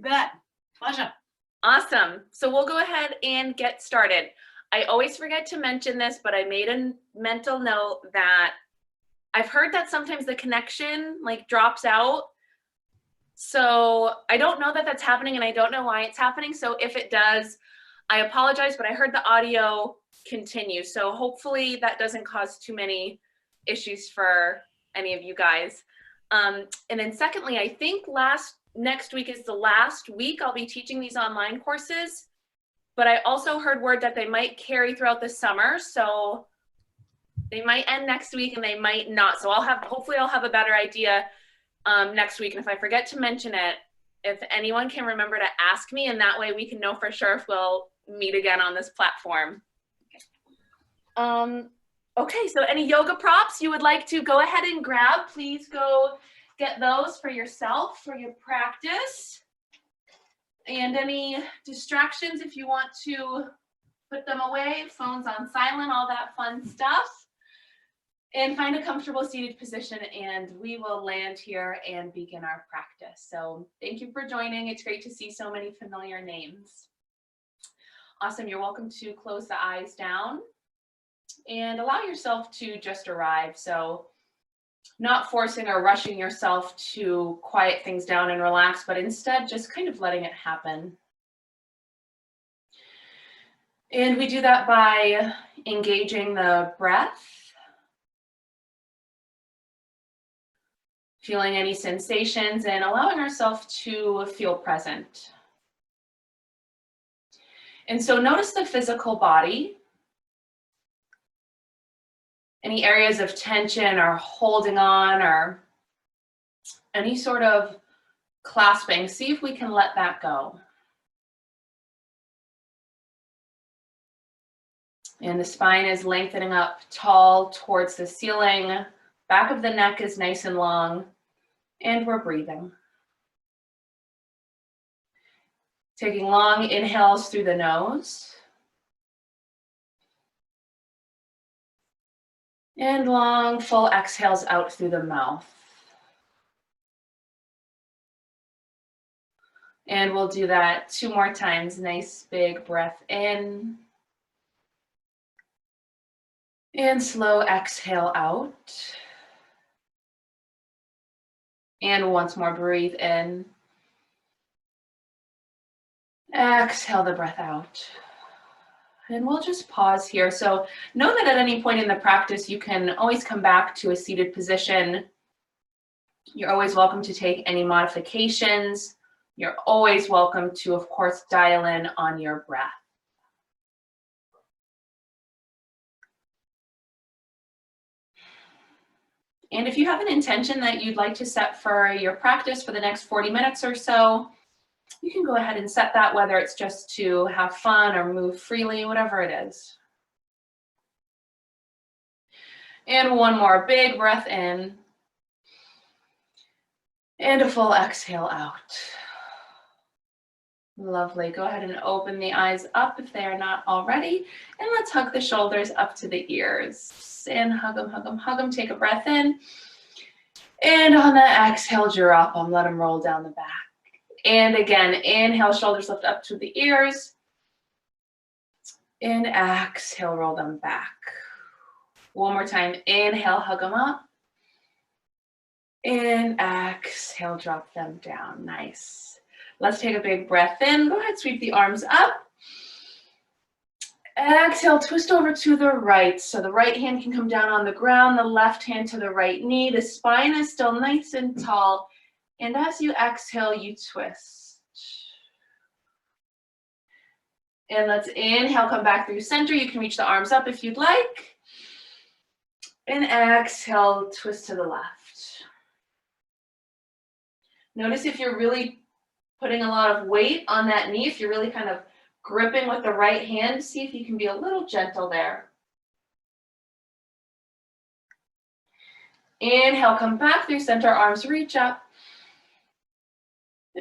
Bet. Pleasure. Awesome. So we'll go ahead and get started. I always forget to mention this, but I made a mental note that I've heard that sometimes the connection like drops out. So I don't know that that's happening and I don't know why it's happening. So if it does, I apologize, but I heard the audio continue. So hopefully that doesn't cause too many issues for any of you guys. And then secondly, I think next week is the last week I'll be teaching these online courses, but I also heard word that they might carry throughout the summer. So they might end next week and they might not. So hopefully I'll have a better idea next week. And if I forget to mention it, if anyone can remember to ask me, and that way we can know for sure if we'll meet again on this platform. Okay, so any yoga props you would like to go ahead and grab, please go get those for yourself, for your practice. And any distractions, if you want to put them away, phones on silent, all that fun stuff. And find a comfortable seated position and we will land here and begin our practice. So thank you for joining. It's great to see so many familiar names. Awesome, you're welcome to close the eyes down and allow yourself to just arrive. So not forcing or rushing yourself to quiet things down and relax, but instead just kind of letting it happen. And we do that by engaging the breath. Feeling any sensations and allowing ourselves to feel present. And so notice the physical body. Any areas of tension or holding on or any sort of clasping, see if we can let that go. And the spine is lengthening up tall towards the ceiling. Back of the neck is nice and long. And we're breathing. Taking long inhales through the nose. And long, full exhales out through the mouth. And we'll do that 2 more times. Nice big breath in. And slow exhale out. And once more, breathe in. Exhale the breath out. And we'll just pause here. So know that at any point in the practice, you can always come back to a seated position. You're always welcome to take any modifications. You're always welcome to, of course, dial in on your breath. And if you have an intention that you'd like to set for your practice for the next 40 minutes or so, you can go ahead and set that, whether it's just to have fun or move freely, whatever it is. And one more big breath in. And a full exhale out. Lovely. Go ahead and open the eyes up if they are not already. And let's hug the shoulders up to the ears. And hug them, hug them, hug them. Take a breath in. And on the exhale, drop them. Let them roll down the back. And again, inhale, shoulders lift up to the ears. And exhale, roll them back. One more time. Inhale, hug them up. And exhale, drop them down. Nice. Let's take a big breath in. Go ahead, sweep the arms up. Exhale, twist over to the right. So the right hand can come down on the ground, the left hand to the right knee. The spine is still nice and tall. And as you exhale, you twist. And let's inhale, come back through center. You can reach the arms up if you'd like. And exhale, twist to the left. Notice if you're really putting a lot of weight on that knee, if you're really kind of gripping with the right hand, see if you can be a little gentle there. Inhale, come back through center, arms reach up.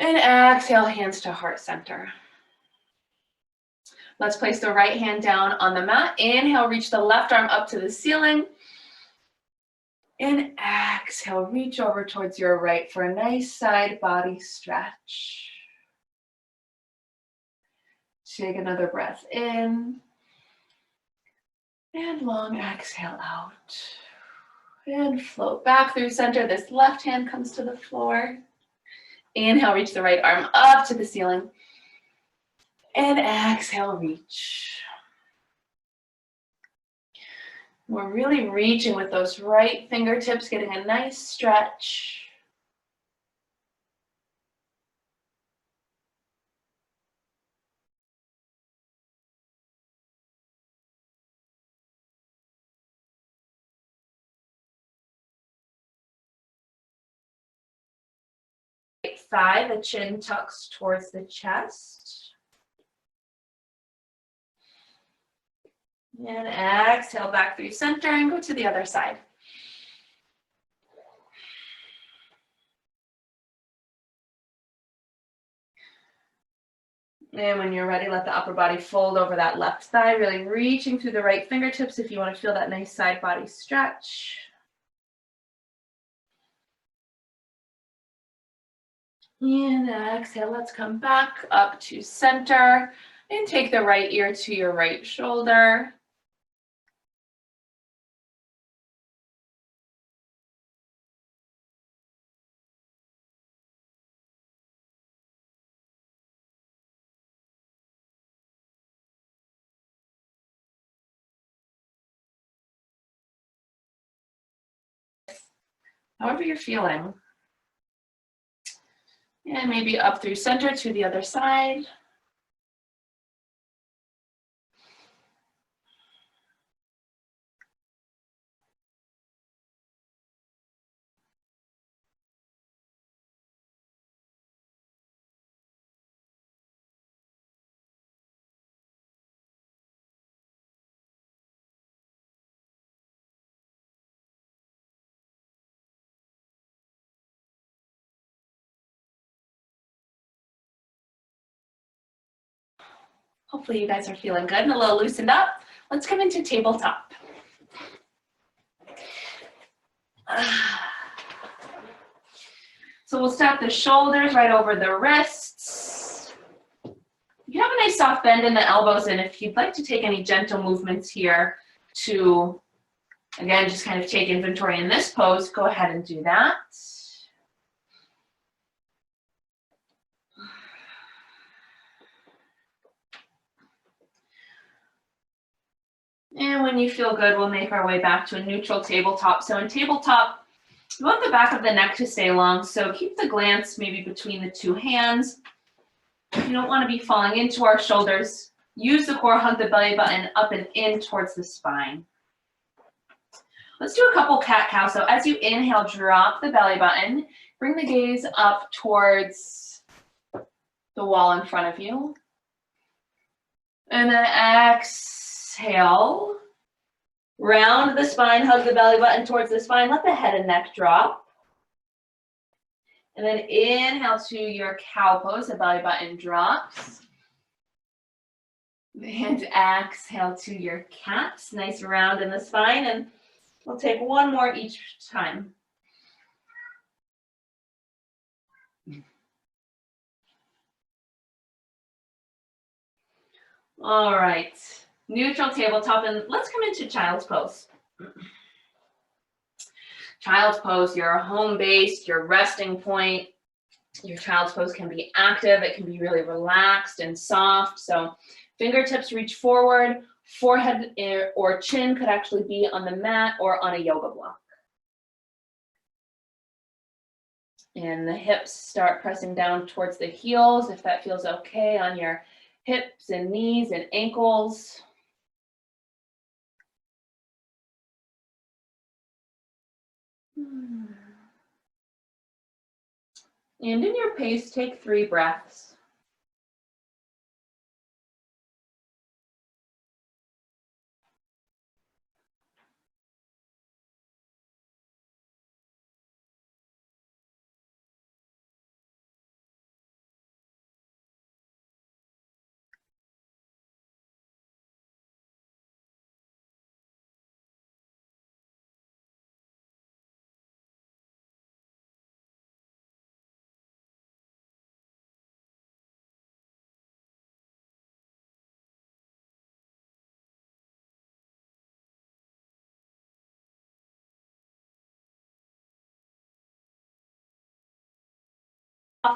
And exhale, hands to heart center. Let's place the right hand down on the mat. Inhale, reach the left arm up to the ceiling. And exhale, reach over towards your right for a nice side body stretch. Take another breath in. And long exhale out. And float back through center. This left hand comes to the floor. Inhale, reach the right arm up to the ceiling. And exhale, reach. We're really reaching with those right fingertips, getting a nice stretch. Right thigh, the chin tucks towards the chest. And exhale back through center and go to the other side. And when you're ready, let the upper body fold over that left thigh, really reaching through the right fingertips if you want to feel that nice side body stretch. And exhale, let's come back up to center and take the right ear to your right shoulder. However you're feeling. And maybe up through center to the other side. Hopefully you guys are feeling good and a little loosened up. Let's come into tabletop. So we'll step the shoulders right over the wrists. You have a nice soft bend in the elbows, and if you'd like to take any gentle movements here to, again, just kind of take inventory in this pose, go ahead and do that. And when you feel good, we'll make our way back to a neutral tabletop. So in tabletop, you want the back of the neck to stay long, so keep the glance maybe between the two hands. You don't want to be falling into our shoulders. Use the core, hug the belly button up and in towards the spine. Let's do a couple cat-cow. So as you inhale, drop the belly button. Bring the gaze up towards the wall in front of you. And then exhale. Round the spine, hug the belly button towards the spine. Let the head and neck drop. And then inhale to your cow pose. The belly button drops. And exhale to your cat. Nice round in the spine. And we'll take one more each time. All right. Neutral tabletop, and let's come into child's pose. Child's pose, your home base, your resting point. Your child's pose can be active. It can be really relaxed and soft. So fingertips reach forward. Forehead or chin could actually be on the mat or on a yoga block. And the hips start pressing down towards the heels, if that feels okay, on your hips and knees and ankles. And in your pace, take 3 breaths.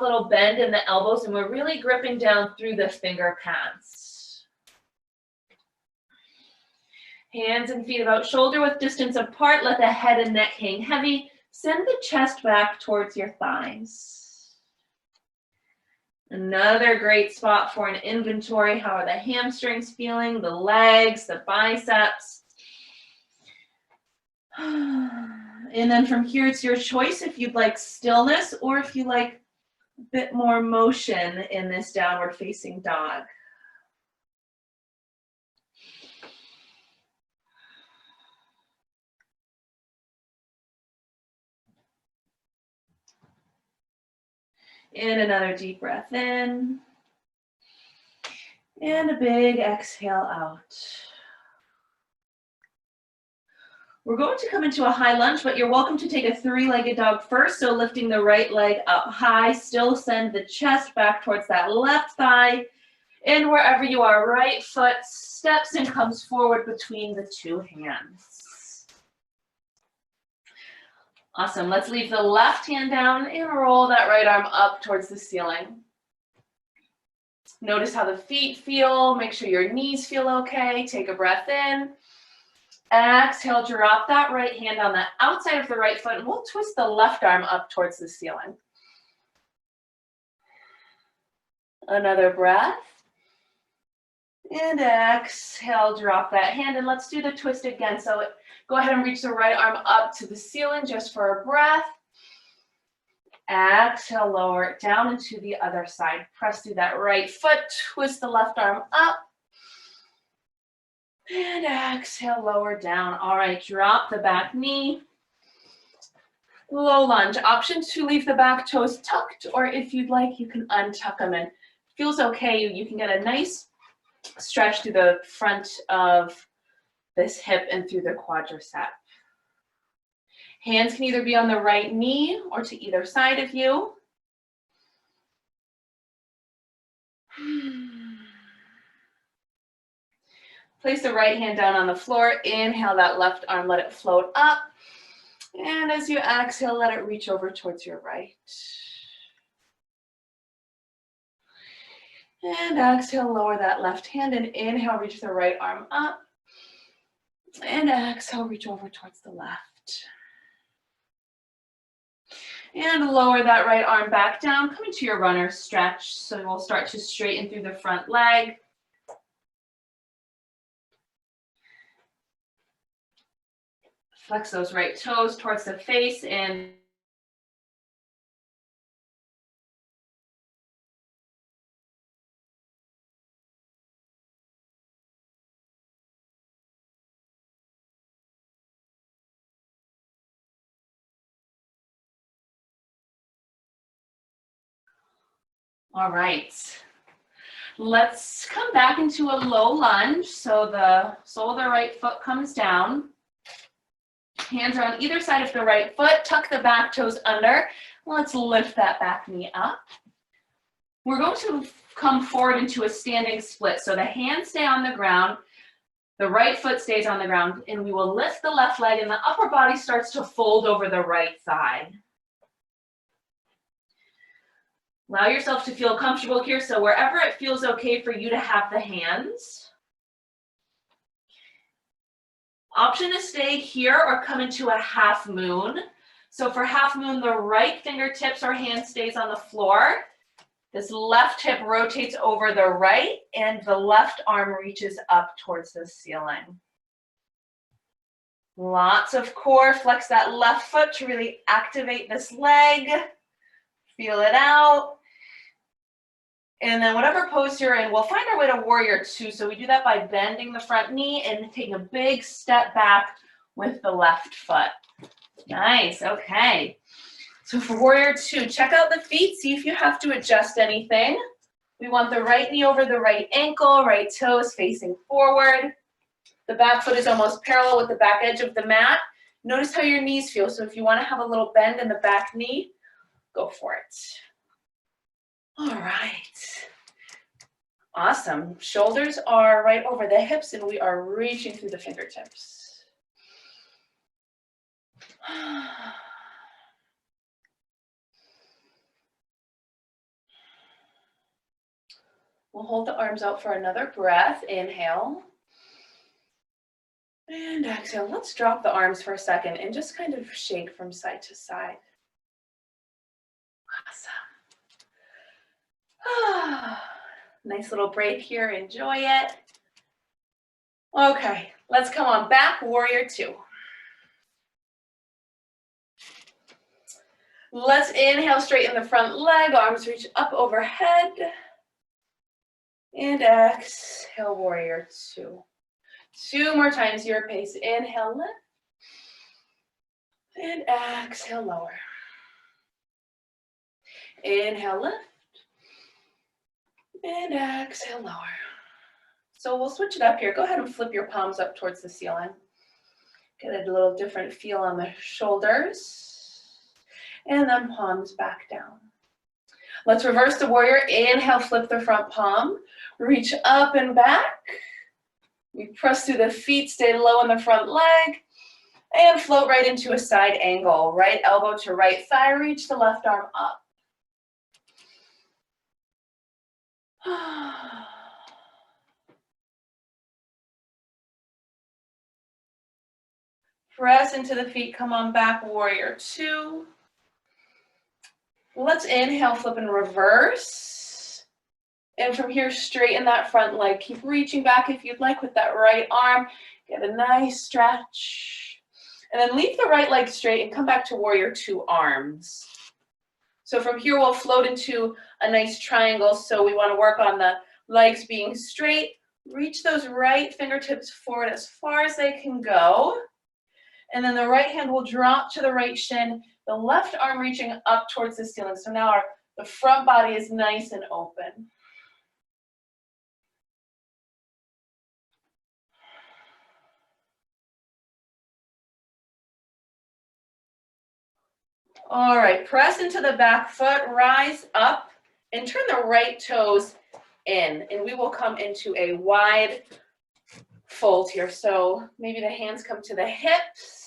little bend in the elbows, and we're really gripping down through the finger pads. Hands and feet about shoulder width distance apart. Let the head and neck hang heavy. Send the chest back towards your thighs. Another great spot for an inventory. How are the hamstrings feeling? The legs, the biceps. And then from here, it's your choice if you'd like stillness or if you like a bit more motion in this downward facing dog. And another deep breath in. And a big exhale out. We're going to come into a high lunge, but you're welcome to take a three-legged dog first. So lifting the right leg up high, still send the chest back towards that left thigh. And wherever you are, right foot steps and comes forward between the two hands. Awesome. Let's leave the left hand down and roll that right arm up towards the ceiling. Notice how the feet feel. Make sure your knees feel okay. Take a breath in. Exhale, drop that right hand on the outside of the right foot, and we'll twist the left arm up towards the ceiling. Another breath. And exhale, drop that hand, and let's do the twist again. So go ahead and reach the right arm up to the ceiling just for a breath. Exhale, lower it down into the other side. Press through that right foot, twist the left arm up. And exhale, lower down. All right, drop the back knee. Low lunge. Option to leave the back toes tucked, or if you'd like, you can untuck them. And feels okay. You can get a nice stretch through the front of this hip and through the quadricep. Hands can either be on the right knee or to either side of you. Place the right hand down on the floor. Inhale that left arm, let it float up. And as you exhale, let it reach over towards your right. And exhale, lower that left hand, and inhale, reach the right arm up. And exhale, reach over towards the left. And lower that right arm back down. Come into your runner stretch. So we'll start to straighten through the front leg. Flex those right toes towards the face and all right. Let's come back into a low lunge. So the sole of the right foot comes down. Hands are on either side of the right foot. Tuck the back toes under. Let's lift that back knee up. We're going to come forward into a standing split. So the hands stay on the ground. The right foot stays on the ground. And we will lift the left leg and the upper body starts to fold over the right side. Allow yourself to feel comfortable here. So wherever it feels okay for you to have the hands. Option to stay here or come into a half moon. So for half moon, the right fingertips or hand stays on the floor. This left hip rotates over the right and the left arm reaches up towards the ceiling. Lots of core. Flex that left foot to really activate this leg. Feel it out. And then whatever pose you're in, we'll find our way to warrior two. So we do that by bending the front knee and taking a big step back with the left foot. Nice, okay. So for warrior two, check out the feet, see if you have to adjust anything. We want the right knee over the right ankle, right toes facing forward. The back foot is almost parallel with the back edge of the mat. Notice how your knees feel. So if you want to have a little bend in the back knee, go for it. All right. Awesome. Shoulders are right over the hips and we are reaching through the fingertips. We'll hold the arms out for another breath. Inhale. And exhale. Let's drop the arms for a second and just kind of shake from side to side. Awesome. Nice little break here. Enjoy it. Okay, let's come on back. Warrior two. Let's inhale, straighten the front leg, arms reach up overhead. And exhale, warrior two. Two more times, your pace. Inhale, lift. And exhale, lower. Inhale, lift. And exhale, lower. So we'll switch it up here. Go ahead and flip your palms up towards the ceiling. Get a little different feel on the shoulders. And then palms back down. Let's reverse the warrior. Inhale, flip the front palm. Reach up and back. We press through the feet, stay low in the front leg. And float right into a side angle. Right elbow to right thigh, reach the left arm up. Press into the feet, come on back, warrior two. Let's inhale, flip and reverse. And from here, straighten that front leg. Keep reaching back if you'd like with that right arm. Get a nice stretch. And then leave the right leg straight and come back to warrior two arms. So from here, we'll float into a nice triangle. So we want to work on the legs being straight. Reach those right fingertips forward as far as they can go. And then the right hand will drop to the right shin, the left arm reaching up towards the ceiling. So now the front body is nice and open. All right, press into the back foot, rise up, and turn the right toes in. And we will come into a wide fold here. So maybe the hands come to the hips.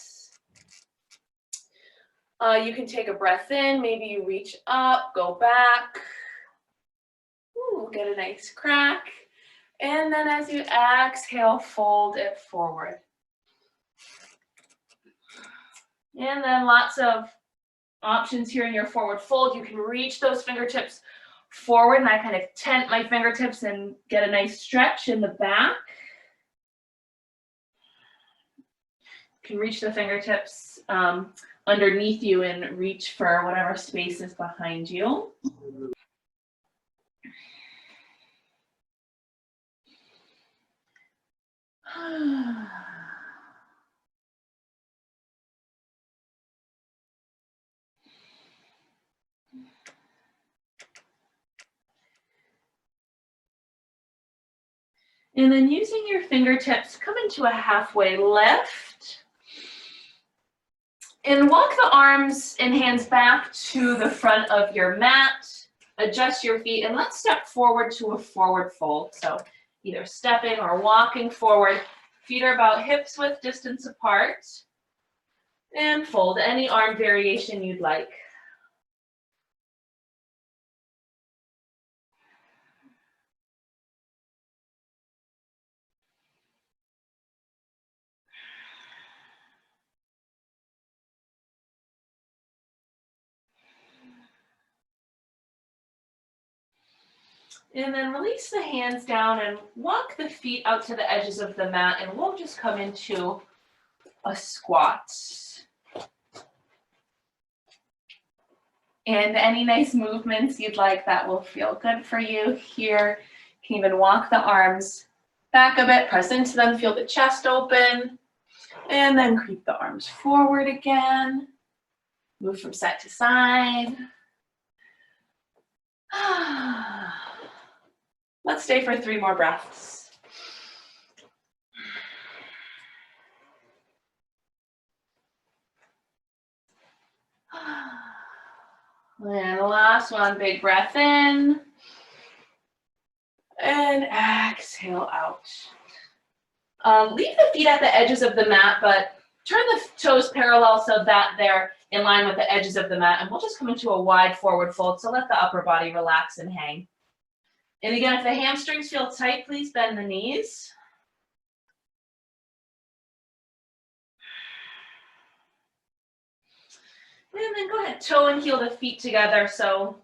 You can take a breath in, maybe you reach up, go back. Ooh, get a nice crack. And then as you exhale, fold it forward. And then lots of options here in your forward fold. You can reach those fingertips forward, and I kind of tent my fingertips and get a nice stretch in the back. You can reach the fingertips underneath you and reach for whatever space is behind you. And then using your fingertips, come into a halfway lift. And walk the arms and hands back to the front of your mat. Adjust your feet and let's step forward to a forward fold. So either stepping or walking forward. Feet are about hips width distance apart. And fold any arm variation you'd like. And then release the hands down and walk the feet out to the edges of the mat, and we'll just come into a squat. And any nice movements you'd like that will feel good for you here. You can even walk the arms back a bit, press into them, feel the chest open, and then creep the arms forward again. Move from side to side. Let's stay for 3 more breaths. And the last one, big breath in. And exhale out. Leave the feet at the edges of the mat, but turn the toes parallel so that they're in line with the edges of the mat. And we'll just come into a wide forward fold. So let the upper body relax and hang. And again, if the hamstrings feel tight, please bend the knees. And then go ahead, toe and heel the feet together. So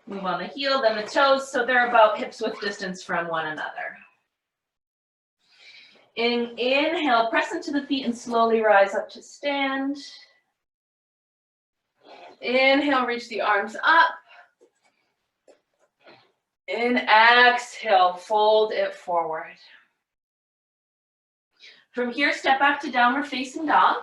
move on the heel, then the toes, so they're about hips width distance from one another. Inhale, press into the feet and slowly rise up to stand. Inhale, reach the arms up. And exhale, fold it forward. From here, step back to downward facing dog.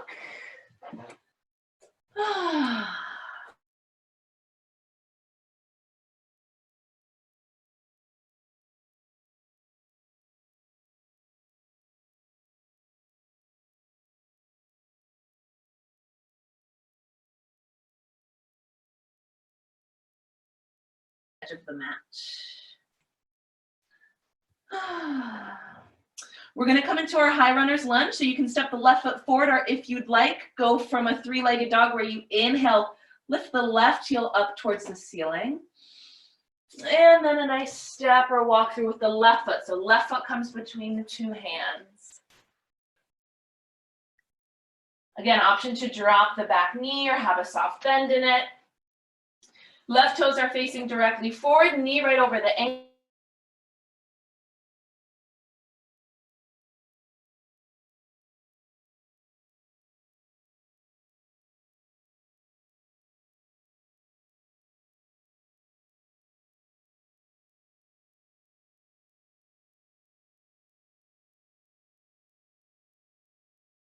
Edge of the mat. We're going to come into our high runner's lunge, so you can step the left foot forward, or if you'd like, go from a three-legged dog where you inhale, lift the left heel up towards the ceiling. And then a nice step or walk through with the left foot. So left foot comes between the two hands. Again, option to drop the back knee or have a soft bend in it. Left toes are facing directly forward, knee right over the ankle.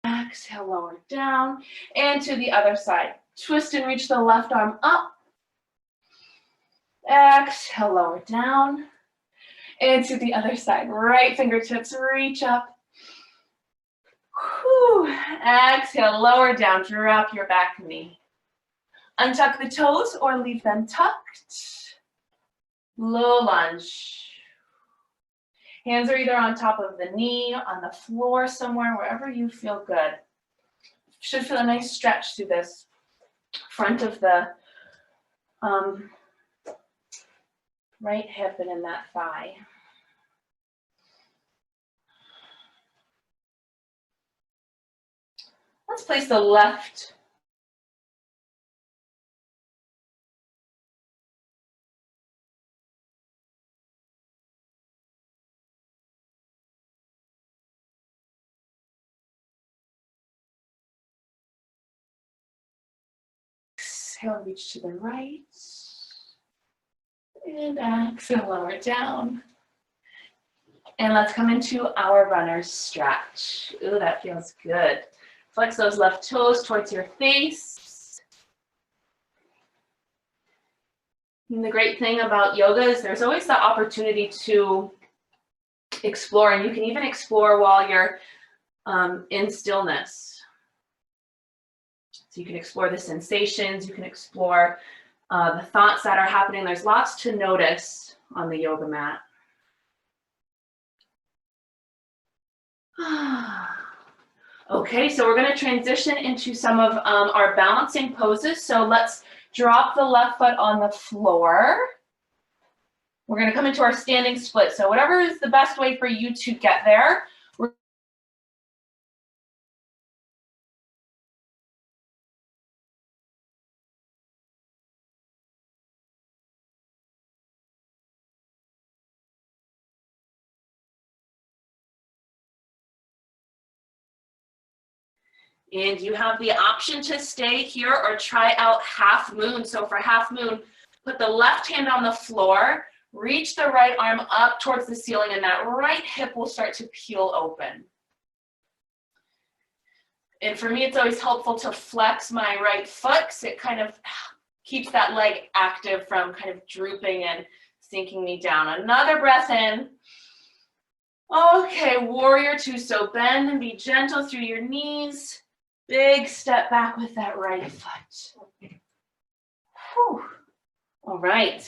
Exhale, lower down, and to the other side. Twist and reach the left arm up. Exhale, lower down, and to the other side. Right fingertips reach up. Whew. Exhale, lower down, drop your back knee. Untuck the toes or leave them tucked. Low lunge. Hands are either on top of the knee, on the floor somewhere, wherever you feel good. Should feel a nice stretch through this front of the right hip and in that thigh. Let's place the left exhale, reach to the right. And exhale, lower down. And let's come into our runner's stretch. Ooh, that feels good. Flex those left toes towards your face. And the great thing about yoga is there's always the opportunity to explore, and you can even explore while you're in stillness. So you can explore the sensations, you can explore the thoughts that are happening. There's lots to notice on the yoga mat. Okay, so we're going to transition into some of our balancing poses. So let's drop the left foot on the floor. We're going to come into our standing split. So whatever is the best way for you to get there. And you have the option to stay here or try out half moon. So for half moon, put the left hand on the floor, reach the right arm up towards the ceiling, and that right hip will start to peel open. And for me, it's always helpful to flex my right foot because it kind of keeps that leg active from kind of drooping and sinking me down. Another breath in. Okay, warrior two. So bend and be gentle through your knees. Big step back with that right foot. Whew. All right.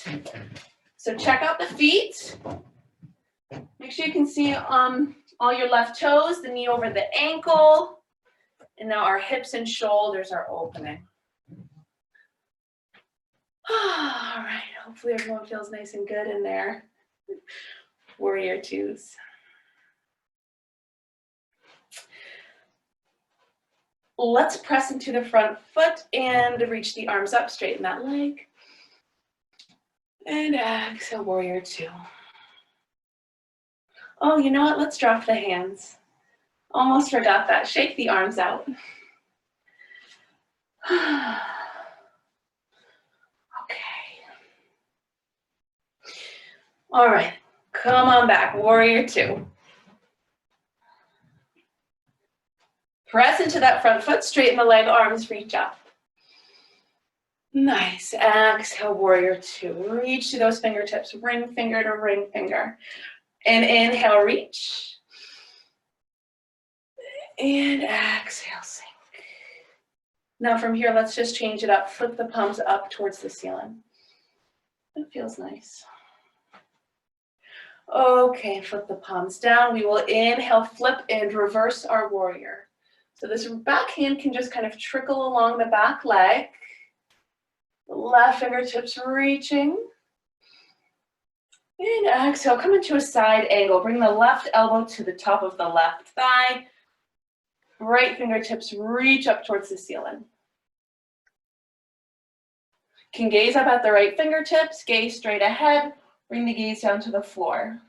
So check out the feet. Make sure you can see all your left toes, the knee over the ankle. And now our hips and shoulders are opening. All right. Hopefully everyone feels nice and good in there. Warrior twos. Let's press into the front foot and reach the arms up, straighten that leg. And exhale, warrior two. Oh, you know what? Let's drop the hands. Almost forgot that. Shake the arms out. Okay. All right. Come on back. Warrior two. Press into that front foot, straighten the leg, arms reach up. Nice. Exhale, warrior two. Reach to those fingertips, ring finger to ring finger. And inhale, reach. And exhale, sink. Now from here, let's just change it up. Flip the palms up towards the ceiling. It feels nice. Okay, flip the palms down. We will inhale, flip, and reverse our warrior. So this back hand can just kind of trickle along the back leg. The left fingertips reaching. And exhale, come into a side angle. Bring the left elbow to the top of the left thigh. Right fingertips reach up towards the ceiling. Can gaze up at the right fingertips, gaze straight ahead. Bring the gaze down to the floor.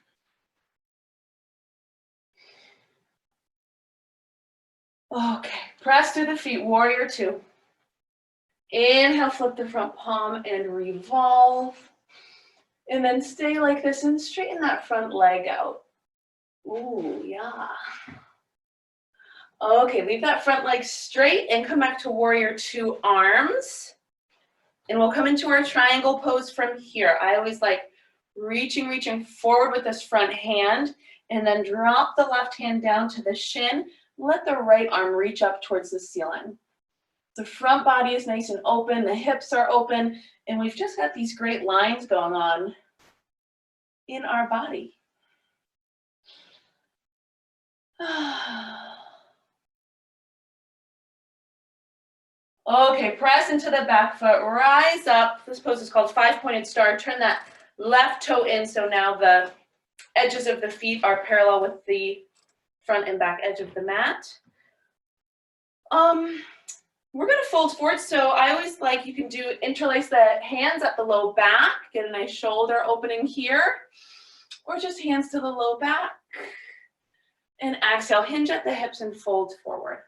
Okay, press through the feet, warrior two. Inhale, flip the front palm and revolve. And then stay like this and straighten that front leg out. Ooh, yeah. Okay, leave that front leg straight and come back to warrior two, arms. And we'll come into our triangle pose from here. I always like reaching forward with this front hand and then drop the left hand down to the shin. Let the right arm reach up towards the ceiling. The front body is nice and open, the hips are open, and we've just got these great lines going on in our body. Okay, press into the back foot, rise up. This pose is called five-pointed star. Turn that left toe in, so now the edges of the feet are parallel with the front and back edge of the mat. We're gonna fold forward, so I always like, you can do interlace the hands at the low back, get a nice shoulder opening here, or just hands to the low back. And exhale, hinge at the hips and fold forward.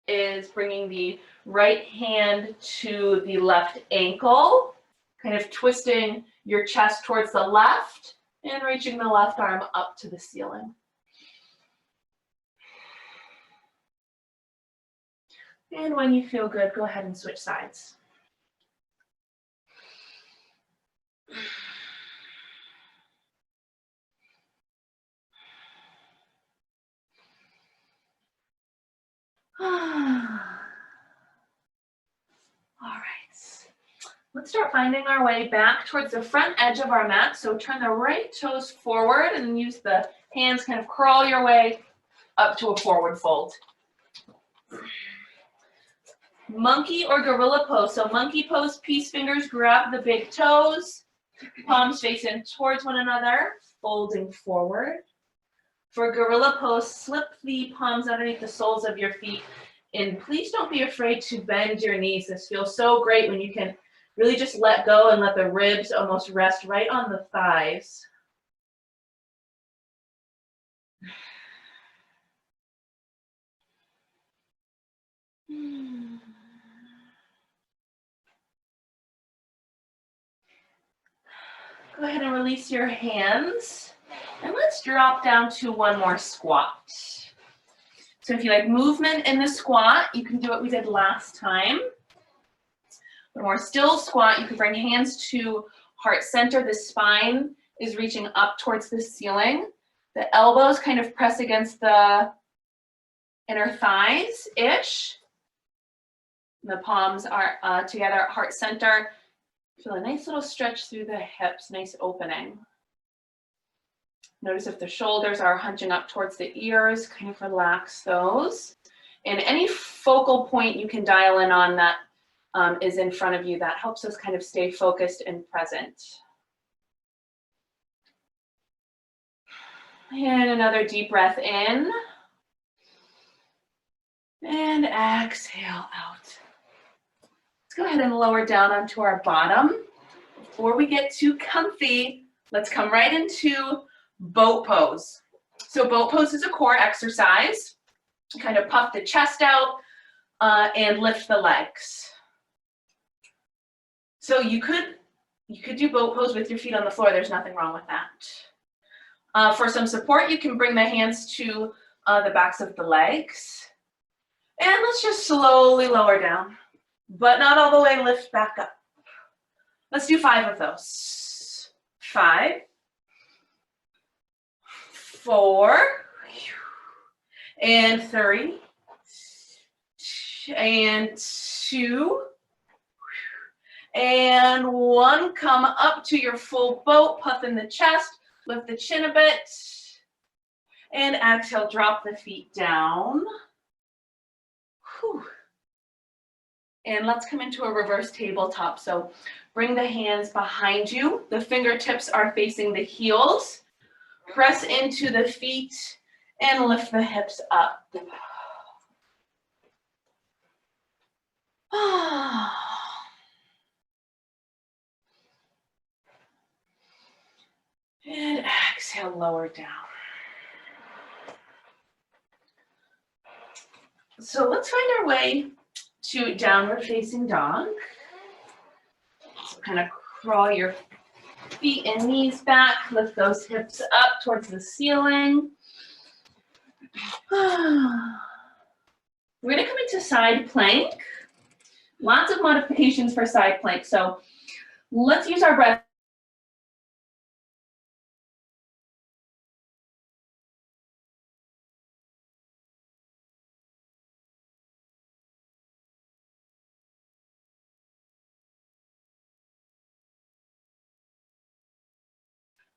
Is bringing the right hand to the left ankle, kind of twisting your chest towards the left and reaching the left arm up to the ceiling. And when you feel good, go ahead and switch sides. All right, let's start finding our way back towards the front edge of our mat. So turn the right toes forward and use the hands, kind of crawl your way up to a forward fold. Monkey or gorilla pose. So monkey pose, peace fingers, grab the big toes, palms facing towards one another, folding forward. For gorilla pose, slip the palms underneath the soles of your feet, and please don't be afraid to bend your knees. This feels so great when you can really just let go and let the ribs almost rest right on the thighs. Go ahead and release your hands, and let's drop down to one more squat. So if you like movement in the squat, you can do what we did last time. One more still squat, you can bring hands to heart center. The spine is reaching up towards the ceiling. The elbows kind of press against the inner thighs-ish. The palms are together at heart center. Feel a nice little stretch through the hips, nice opening. Notice if the shoulders are hunching up towards the ears, kind of relax those. And any focal point you can dial in on that is in front of you, that helps us kind of stay focused and present. And another deep breath in. And exhale out. Let's go ahead and lower down onto our bottom. Before we get too comfy, let's come right into boat pose. So boat pose is a core exercise. Kind of puff the chest out and lift the legs. So you could do boat pose with your feet on the floor. There's nothing wrong with that. For some support, you can bring the hands to the backs of the legs. And let's just slowly lower down, but not all the way, lift back up. Let's do 5 of those. 5, 4, and 3, and 2, and 1. Come up to your full boat, puff in the chest, lift the chin a bit, and exhale, drop the feet down. Whew. And let's come into a reverse tabletop. So bring the hands behind you. The fingertips are facing the heels. Press into the feet and lift the hips up. And exhale, lower down. So let's find our way to downward facing dog. So kind of crawl your feet and knees back, lift those hips up towards the ceiling. We're gonna come into side plank. Lots of modifications for side plank. So let's use our breath.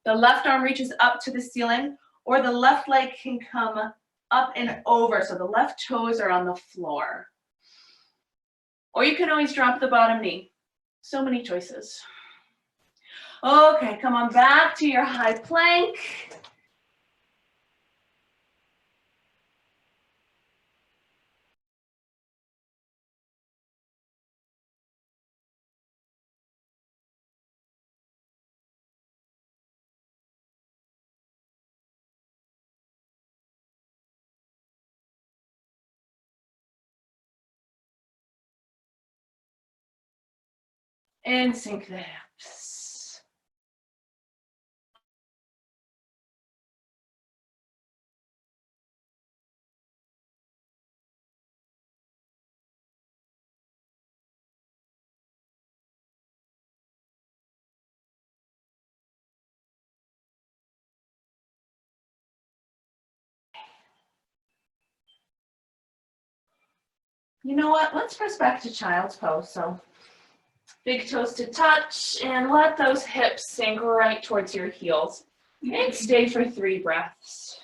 The left arm reaches up to the ceiling, or the left leg can come up and over, so the left toes are on the floor. Or you can always drop the bottom knee. So many choices. Okay, come on back to your high plank. And sink the hips. You know what? Let's press back to child's pose. So big toes to touch, and let those hips sink right towards your heels. And stay for 3 breaths.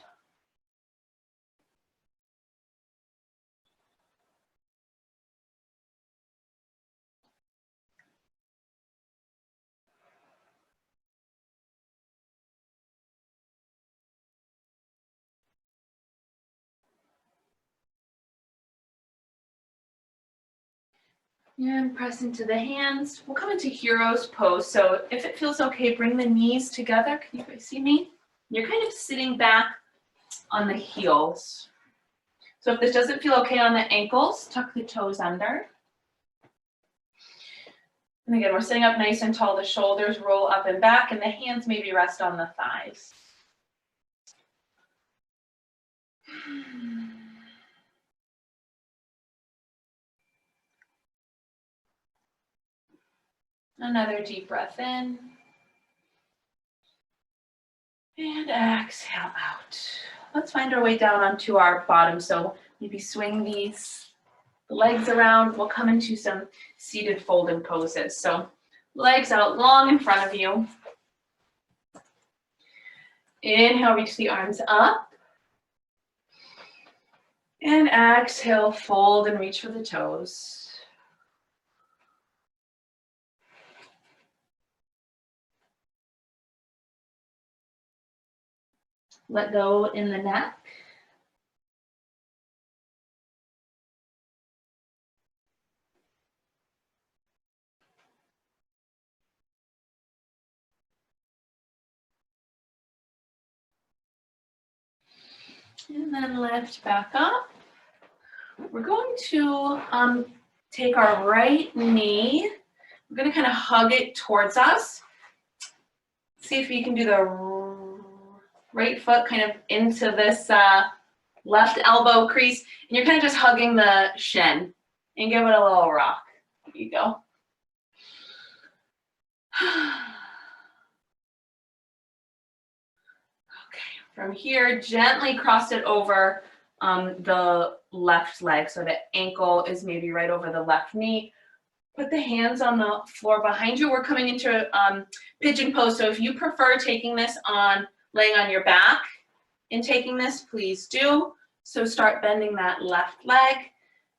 And press into the hands. We'll come into hero's pose. So if it feels okay, bring the knees together. Can you guys see me? You're kind of sitting back on the heels. So if this doesn't feel okay on the ankles, tuck the toes under. And again, we're sitting up nice and tall. The shoulders roll up and back, and the hands maybe rest on the thighs. Another deep breath in. And exhale out. Let's find our way down onto our bottom. So maybe swing these legs around. We'll come into some seated folding poses. So Legs out long in front of you. Inhale, reach the arms up. And exhale, fold and reach for the toes. Let go in the neck. And then lift back up. We're going to take our right knee. We're going to kind of hug it towards us. See if you can do the right foot kind of into this left elbow crease. And you're kind of just hugging the shin. And give it a little rock. There you go. Okay, from here, gently cross it over the left leg. So the ankle is maybe right over the left knee. Put the hands on the floor behind you. We're coming into pigeon pose. So if you prefer taking this on, laying on your back and taking this, please do. So start bending that left leg.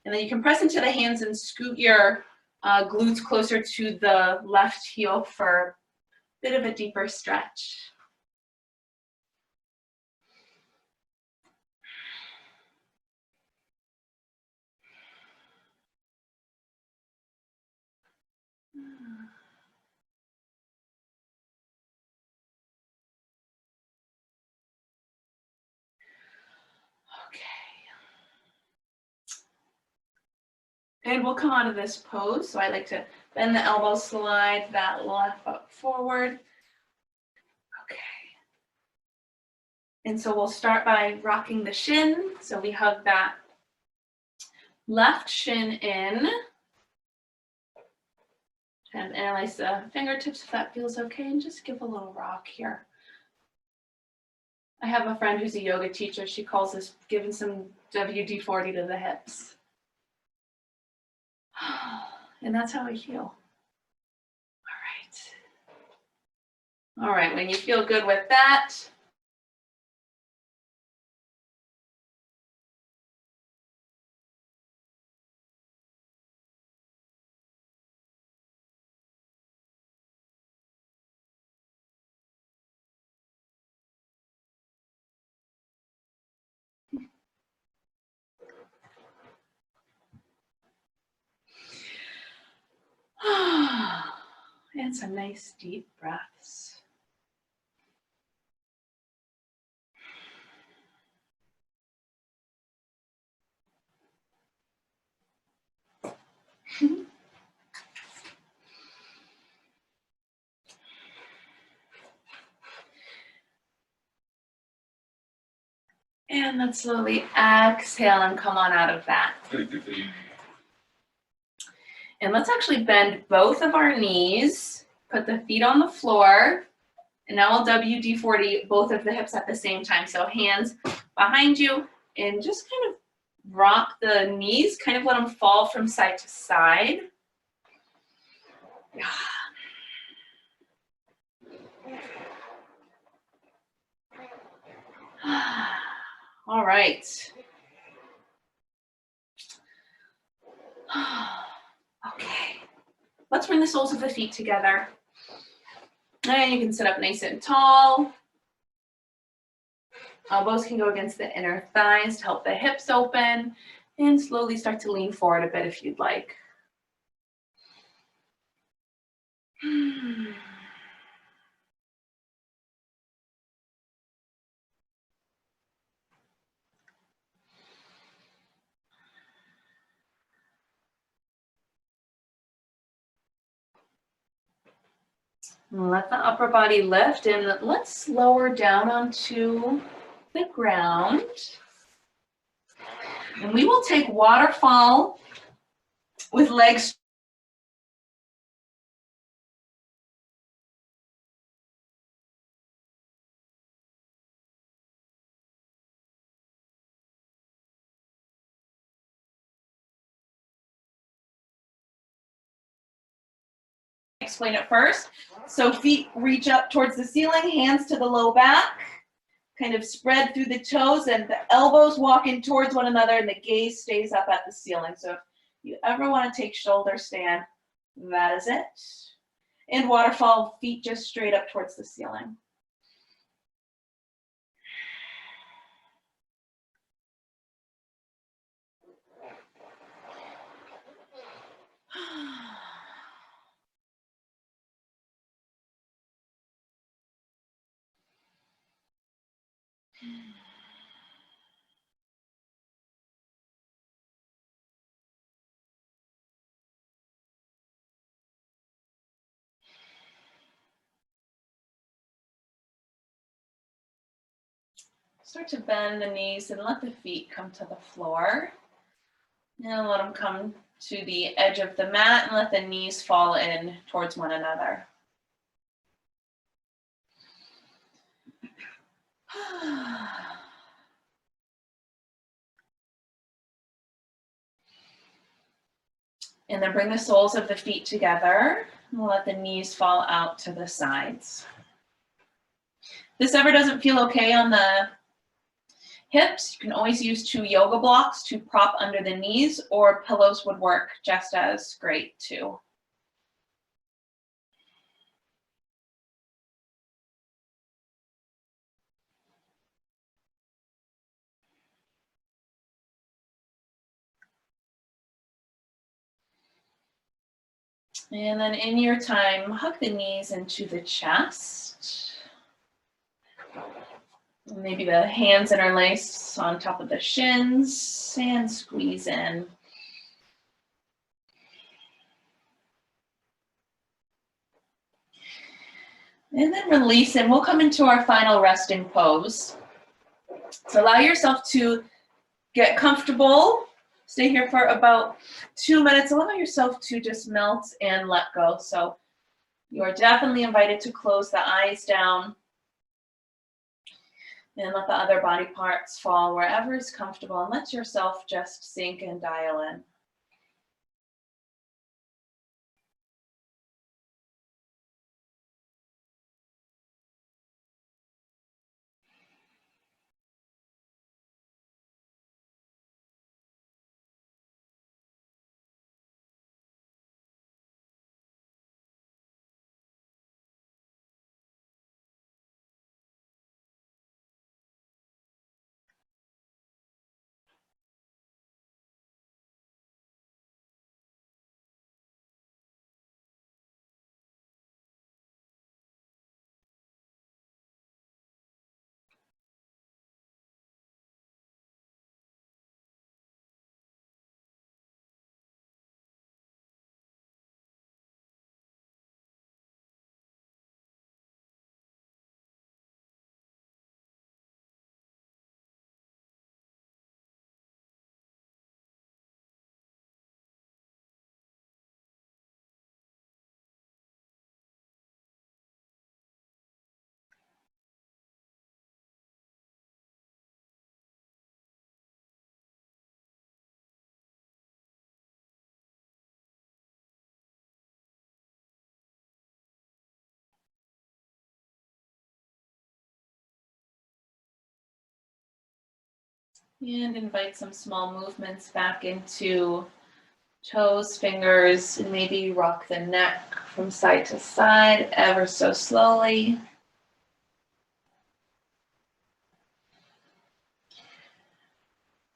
And then you can press into the hands and scoot your glutes closer to the left heel for a bit of a deeper stretch. And we'll come out of this pose. So I like to bend the elbow, slide that left foot forward. Okay. And so we'll start by rocking the shin. So we hug that left shin in. And analyze the fingertips if that feels okay. And just give a little rock here. I have a friend who's a yoga teacher. She calls this giving some WD-40 to the hips. And that's how I heal. All right, when you feel good with that, and some nice deep breaths. And then slowly exhale and come on out of that. And let's actually bend both of our knees, put the feet on the floor, and now we'll WD-40 both of the hips at the same time. So hands behind you and just kind of rock the knees, kind of let them fall from side to side. All right. Okay. Let's bring the soles of the feet together. And you can sit up nice and tall. Elbows can go against the inner thighs to help the hips open. And slowly start to lean forward a bit if you'd like. Let the upper body lift and let's lower down onto the ground. And we will take waterfall with legs explain it first. So feet reach up towards the ceiling, hands to the low back, kind of spread through the toes, and the elbows walk in towards one another, and the gaze stays up at the ceiling. So if you ever want to take shoulder stand, that is it. And waterfall, feet just straight up towards the ceiling. Start to bend the knees and let the feet come to the floor. And let them come to the edge of the mat and let the knees fall in towards one another. And then bring the soles of the feet together and let the knees fall out to the sides. If this ever doesn't feel okay on the hips, you can always use 2 yoga blocks to prop under the knees, or pillows would work just as great too. And then in your time, hug the knees into the chest. Maybe the hands interlace on top of the shins and squeeze in. And then release, and we'll come into our final resting pose. So allow yourself to get comfortable. Stay here for about 2 minutes. Allow yourself to just melt and let go. So you're definitely invited to close the eyes down and let the other body parts fall wherever is comfortable, and let yourself just sink and dial in. And invite some small movements back into toes, fingers, and maybe rock the neck from side to side ever so slowly.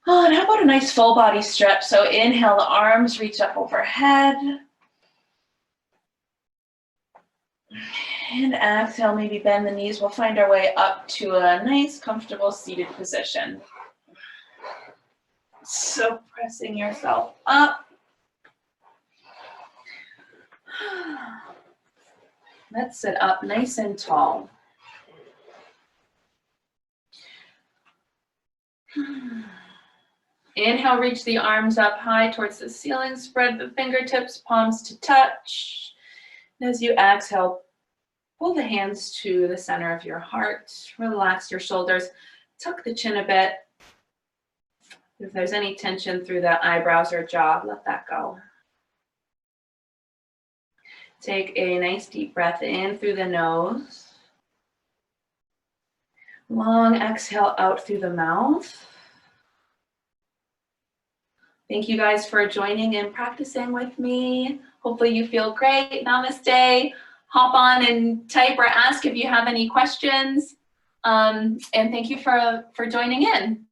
Oh, and how about a nice full body stretch? So inhale, the arms reach up overhead. And exhale, maybe bend the knees. We'll find our way up to a nice, comfortable seated position. So pressing yourself up. Let's sit up nice and tall. Inhale, reach the arms up high towards the ceiling. Spread the fingertips, palms to touch. And as you exhale, pull the hands to the center of your heart. Relax your shoulders. Tuck the chin a bit. If there's any tension through the eyebrows or jaw, let that go. Take a nice deep breath in through the nose. Long exhale out through the mouth. Thank you guys for joining and practicing with me. Hopefully you feel great. Namaste. Hop on and type or ask if you have any questions. And thank you for joining in.